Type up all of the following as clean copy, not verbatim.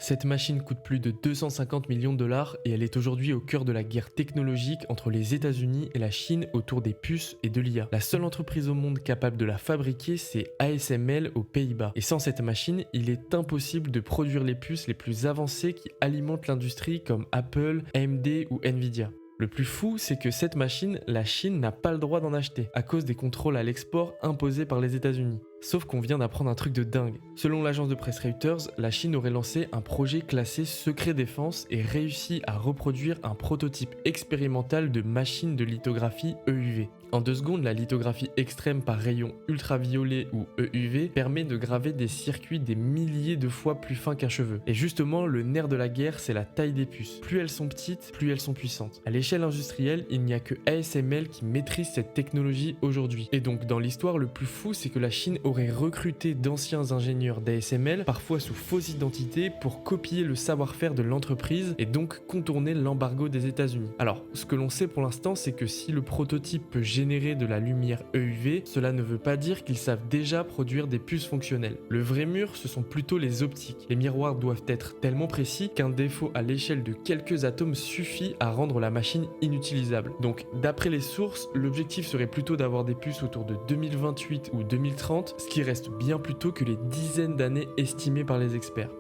Cette machine coûte plus de 250 millions de dollars et elle est aujourd'hui au cœur de la guerre technologique entre les États-Unis et la Chine autour des puces et de l'IA. La seule entreprise au monde capable de la fabriquer, c'est ASML aux Pays-Bas. Et sans cette machine, il est impossible de produire les puces les plus avancées qui alimentent l'industrie comme Apple, AMD ou Nvidia. Le plus fou, c'est que cette machine, la Chine n'a pas le droit d'en acheter, à cause des contrôles à l'export imposés par les États-Unis. Sauf qu'on vient d'apprendre un truc de dingue. Selon l'agence de presse Reuters, la Chine aurait lancé un projet classé secret défense et réussi à reproduire un prototype expérimental de machine de lithographie EUV. En 2 secondes, la lithographie extrême par rayon ultraviolet ou EUV permet de graver des circuits des milliers de fois plus fins qu'un cheveu. Et justement, le nerf de la guerre, c'est la taille des puces. Plus elles sont petites, plus elles sont puissantes. À l'échelle industrielle, il n'y a que ASML qui maîtrise cette technologie aujourd'hui. Et donc, dans l'histoire, le plus fou, c'est que la Chine aurait recruté d'anciens ingénieurs d'ASML, parfois sous fausse identité, pour copier le savoir-faire de l'entreprise et donc contourner l'embargo des États-Unis. Alors, ce que l'on sait pour l'instant, c'est que si le prototype peut générer de la lumière EUV, cela ne veut pas dire qu'ils savent déjà produire des puces fonctionnelles. Le vrai mur, ce sont plutôt les optiques. Les miroirs doivent être tellement précis qu'un défaut à l'échelle de quelques atomes suffit à rendre la machine inutilisable. Donc, d'après les sources, l'objectif serait plutôt d'avoir des puces autour de 2028 ou 2030, ce qui reste bien plus tôt que les dizaines d'années estimées par les experts.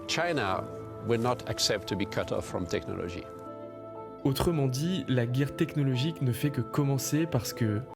China will not accept to be cut off from technology. Autrement dit, la guerre technologique ne fait que commencer parce que